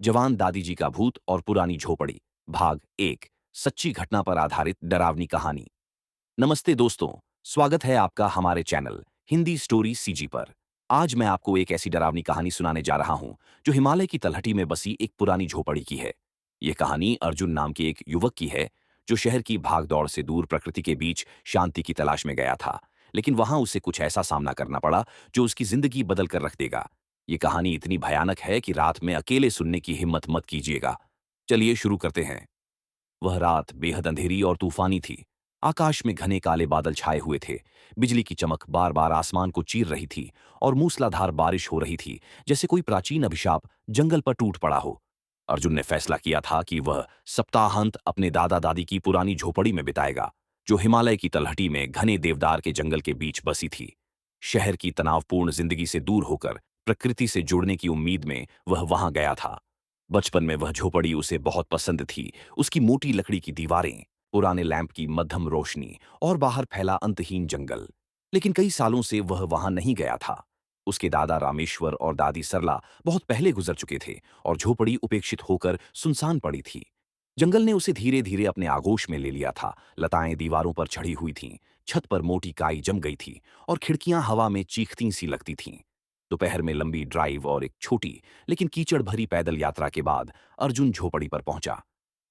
जवान दादी जी का भूत और पुरानी झोपड़ी भाग एक। सच्ची घटना पर आधारित डरावनी कहानी। नमस्ते दोस्तों, स्वागत है आपका हमारे चैनल हिंदी स्टोरी सीजी पर। आज मैं आपको एक ऐसी डरावनी कहानी सुनाने जा रहा हूं जो हिमालय की तलहटी में बसी एक पुरानी झोपड़ी की है। यह कहानी अर्जुन नाम के एक युवक की है जो शहर की भागदौड़ से दूर प्रकृति के बीच शांति की तलाश में गया था। लेकिन वहां उसे कुछ ऐसा सामना करना पड़ा जो उसकी जिंदगी बदल कर रख देगा। ये कहानी इतनी भयानक है कि रात में अकेले सुनने की हिम्मत मत कीजिएगा। चलिए शुरू करते हैं। वह रात बेहद अंधेरी और तूफानी थी। आकाश में घने काले बादल छाए हुए थे। बिजली की चमक बार बार आसमान को चीर रही थी और मूसलाधार बारिश हो रही थी, जैसे कोई प्राचीन अभिशाप जंगल पर टूट पड़ा हो। अर्जुन ने फैसला किया था कि वह सप्ताहांत अपने दादा दादी की पुरानी झोपड़ी में बिताएगा, जो हिमालय की तलहटी में घने देवदार के जंगल के बीच बसी थी। शहर की तनावपूर्ण जिंदगी से दूर होकर प्रकृति से जुड़ने की उम्मीद में वह वहां गया था। बचपन में वह झोपड़ी उसे बहुत पसंद थी। उसकी मोटी लकड़ी की दीवारें, पुराने लैंप की मध्यम रोशनी और बाहर फैला अंतहीन जंगल। लेकिन कई सालों से वह वहां नहीं गया था। उसके दादा रामेश्वर और दादी सरला बहुत पहले गुजर चुके थे और झोपड़ी उपेक्षित होकर सुनसान पड़ी थी। जंगल ने उसे धीरे धीरे अपने आगोश में ले लिया था। लताएं दीवारों पर चढ़ी हुई थीं, छत पर मोटी काई जम गई थी और खिड़कियां हवा में चीखती सी लगती थीं। दोपहर में लंबी ड्राइव और एक छोटी लेकिन कीचड़ भरी पैदल यात्रा के बाद अर्जुन झोपड़ी पर पहुंचा।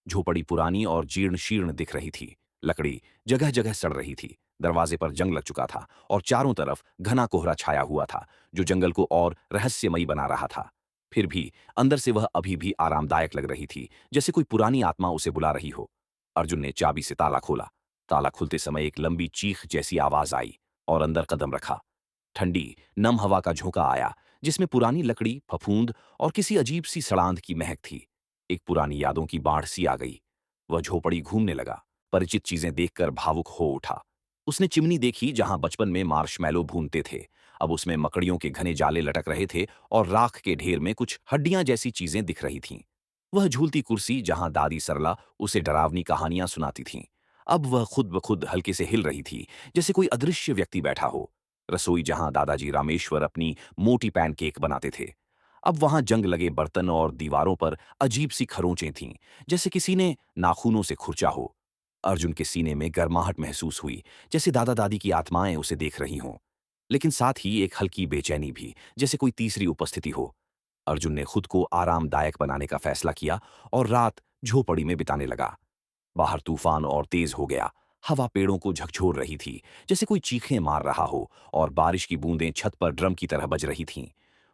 झोपड़ी पुरानी और जीर्ण शीर्ण दिख रही थी। लकड़ी जगह जगह सड़ रही थी। दरवाजे पर जंग लग चुका था और चारों तरफ घना कोहरा छाया हुआ था, जो जंगल को और रहस्यमयी बना रहा था। फिर भी अंदर से वह अभी भी आरामदायक लग रही थी, जैसे कोई पुरानी आत्मा उसे बुला रही हो। अर्जुन ने चाबी से ताला खोला। ताला खुलते समय एक लंबी चीख जैसी आवाज आई और अंदर कदम रखा। ठंडी नम हवा का झोंका आया, जिसमें पुरानी लकड़ी, फफूंद और किसी अजीब सी सड़ांध की महक थी। एक पुरानी यादों की बाढ़ सी आ गई। वह झोपड़ी घूमने लगा, परिचित चीजें देखकर भावुक हो उठा। उसने चिमनी देखी जहां बचपन में मार्शमैलो भूनते थे। अब उसमें मकड़ियों के घने जाले लटक रहे थे और राख के ढेर में कुछ हड्डियां जैसी चीजें दिख रही थीं। वह झूलती कुर्सी जहां दादी सरला उसे डरावनी कहानियां सुनाती थीं, अब वह खुद ब खुद हल्के से हिल रही थी, जैसे कोई अदृश्य व्यक्ति बैठा हो। रसोई जहां दादाजी रामेश्वर अपनी मोटी पैनकेक बनाते थे, अब वहां जंग लगे बर्तन और दीवारों पर अजीब सी खरोंचें थीं, जैसे किसी ने नाखूनों से खुरचा हो। अर्जुन के सीने में गर्माहट महसूस हुई, जैसे दादा दादी की आत्माएं उसे देख रही हों। लेकिन साथ ही एक हल्की बेचैनी भी, जैसे कोई तीसरी उपस्थिति हो। अर्जुन ने खुद को आरामदायक बनाने का फैसला किया और रात झोपड़ी में बिताने लगा। बाहर तूफान और तेज हो गया। हवा पेड़ों को झकझोर रही थी, जैसे कोई चीखें मार रहा हो, और बारिश की बूंदें छत पर ड्रम की तरह बज रही थीं।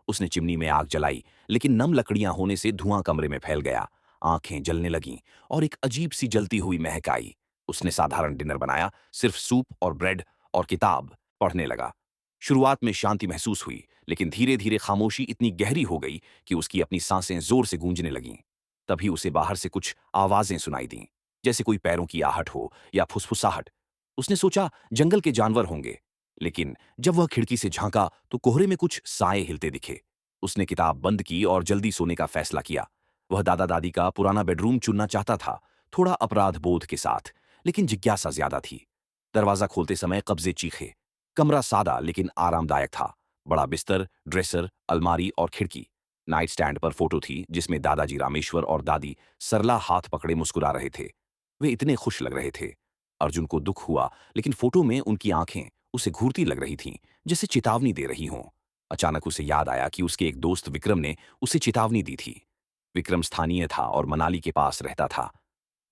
उसने चिमनी में आग जलाई, लेकिन नम लकड़ियां होने से धुआं कमरे में फैल गया। आंखें जलने लगीं और एक अजीब सी जलती हुई महक आई। उसने साधारण डिनर बनाया, सिर्फ सूप और ब्रेड, और किताब पढ़ने लगा। शुरुआत में शांति महसूस हुई, लेकिन धीरे धीरे खामोशी इतनी गहरी हो गई कि उसकी अपनी सांसें जोर से गूंजने लगीं। तभी उसे बाहर से कुछ आवाजें सुनाई दीं, जैसे कोई पैरों की आहट हो या फुसफुसाहट। उसने सोचा जंगल के जानवर होंगे, लेकिन जब वह खिड़की से झांका तो कोहरे में कुछ साए हिलते दिखे। उसने किताब बंद की और जल्दी सोने का फैसला किया। वह दादा दादी का पुराना बेडरूम चुनना चाहता था, थोड़ा अपराध बोध के साथ, लेकिन जिज्ञासा ज्यादा थी। दरवाजा खोलते समय कब्जे चीखे। कमरा सादा लेकिन आरामदायक था। बड़ा बिस्तर, ड्रेसर, अलमारी और खिड़की। नाइट स्टैंड पर फोटो थी जिसमें दादाजी रामेश्वर और दादी सरला हाथ पकड़े मुस्कुरा रहे थे। वे इतने खुश लग रहे थे। अर्जुन को दुख हुआ, लेकिन फोटो में उनकी आंखें उसे घूरती लग रही थीं, जैसे चेतावनी दे रही हों। अचानक उसे याद आया कि उसके एक दोस्त विक्रम ने उसे चेतावनी दी थी। विक्रम स्थानीय था और मनाली के पास रहता था।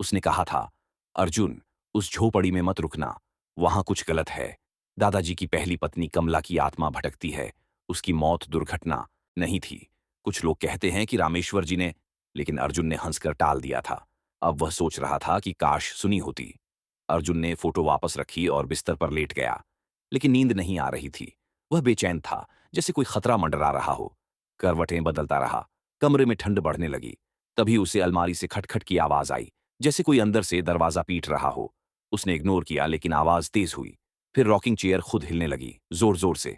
उसने कहा था, अर्जुन, उस झोपड़ी में मत रुकना, वहां कुछ गलत है। दादाजी की पहली पत्नी कमला की आत्मा भटकती है। उसकी मौत दुर्घटना नहीं थी। कुछ लोग कहते हैं कि रामेश्वर जी ने, लेकिन अर्जुन ने हंसकर टाल दिया था। अब वह सोच रहा था कि काश सुनी होती। अर्जुन ने फोटो वापस रखी और बिस्तर पर लेट गया, लेकिन नींद नहीं आ रही थी। वह बेचैन था, जैसे कोई खतरा मंडरा रहा हो। करवटें बदलता रहा। कमरे में ठंड बढ़ने लगी। तभी उसे अलमारी से खटखट की आवाज आई, जैसे कोई अंदर से दरवाजा पीट रहा हो। उसने इग्नोर किया, लेकिन आवाज तेज हुई। फिर रॉकिंग चेयर खुद हिलने लगी, जोर जोर से।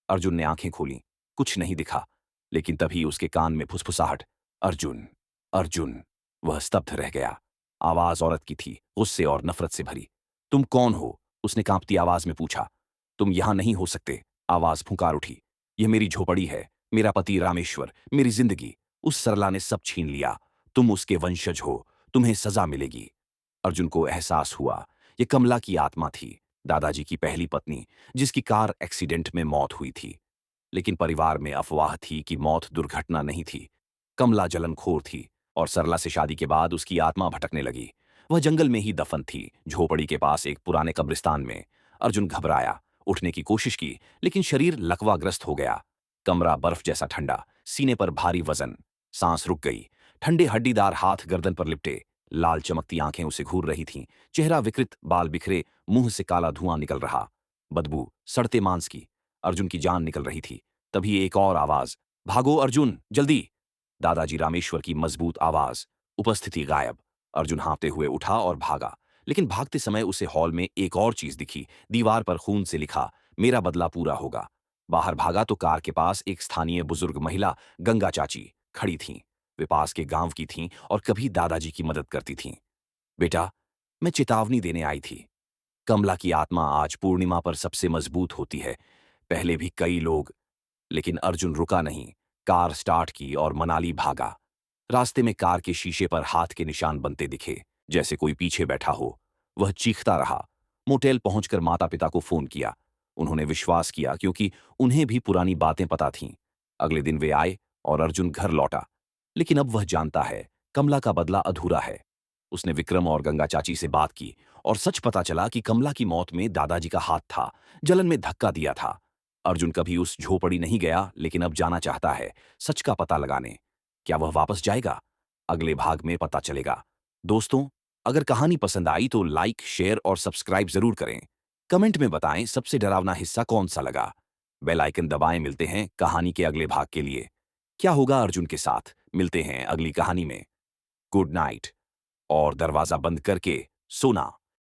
अर्जुन ने आंखें खोली। कुछ नहीं दिखा, लेकिन तभी उसके कान में फुसफुसाहट, अर्जुन, अर्जुन। वह स्तब्ध रह गया। आवाज औरत की थी, गुस्से और नफरत से भरी। तुम कौन हो? उसने कांपती आवाज में पूछा। तुम यहां नहीं हो सकते, आवाज फुंकार उठी। यह मेरी झोपड़ी है, मेरा पति रामेश्वर, मेरी जिंदगी। उस सरला ने सब छीन लिया। तुम उसके वंशज हो, तुम्हें सजा मिलेगी। अर्जुन को एहसास हुआ ये कमला की आत्मा थी, दादाजी की पहली पत्नी, जिसकी कार एक्सीडेंट में मौत हुई थी। लेकिन परिवार में अफवाह थी कि मौत दुर्घटना नहीं थी। कमला जलनखोर थी और सरला से शादी के बाद उसकी आत्मा भटकने लगी। वह जंगल में ही दफन थी, झोपड़ी के पास एक पुराने कब्रिस्तान में। अर्जुन घबराया, उठने की कोशिश की, लेकिन शरीर लकवाग्रस्त हो गया। कमरा बर्फ जैसा ठंडा, सीने पर भारी वजन। सांस रुक गई। ठंडे हड्डीदार हाथ गर्दन पर लिपटे। लाल चमकती आंखें उसे घूर रही थीं। चेहरा विकृत, बाल बिखरे, मुंह से काला धुआं निकल रहा। बदबू सड़ते मांस की। अर्जुन की जान निकल रही थी। तभी एक और आवाज, भागो अर्जुन, जल्दी। दादाजी रामेश्वर की मजबूत आवाज। उपस्थिति गायब। अर्जुन हाँफते हुए उठा और भागा। लेकिन भागते समय उसे हॉल में एक और चीज दिखी। दीवार पर खून से लिखा, मेरा बदला पूरा होगा। बाहर भागा तो कार के पास एक स्थानीय बुजुर्ग महिला, गंगा चाची, खड़ी थीं। वे पास के गांव की थीं और कभी दादाजी की मदद करती थीं। बेटा, मैं चेतावनी देने आई थी। कमला की आत्मा आज पूर्णिमा पर सबसे मजबूत होती है। पहले भी कई लोग, लेकिन अर्जुन रुका नहीं। कार स्टार्ट की और मनाली भागा। रास्ते में कार के शीशे पर हाथ के निशान बनते दिखे, जैसे कोई पीछे बैठा हो। वह चीखता रहा। मोटेल पहुंचकर माता पिता को फोन किया। उन्होंने विश्वास किया क्योंकि उन्हें भी पुरानी बातें पता थीं। अगले दिन वे आए और अर्जुन घर लौटा। लेकिन अब वह जानता है कमला का बदला अधूरा है। उसने विक्रम और गंगा चाची से बात की और सच पता चला कि कमला की मौत में दादाजी का हाथ था। जलन में धक्का दिया था। अर्जुन कभी उस झोपड़ी नहीं गया, लेकिन अब जाना चाहता है, सच का पता लगाने। क्या वह वापस जाएगा? अगले भाग में पता चलेगा। दोस्तों, अगर कहानी पसंद आई तो लाइक, शेयर और सब्सक्राइब जरूर करें। कमेंट में बताएं सबसे डरावना हिस्सा कौन सा लगा। बेल आइकन दबाएं। मिलते हैं कहानी के अगले भाग के लिए। क्या होगा अर्जुन के साथ? मिलते हैं अगली कहानी में। Good night. और दरवाजा बंद करके सोना।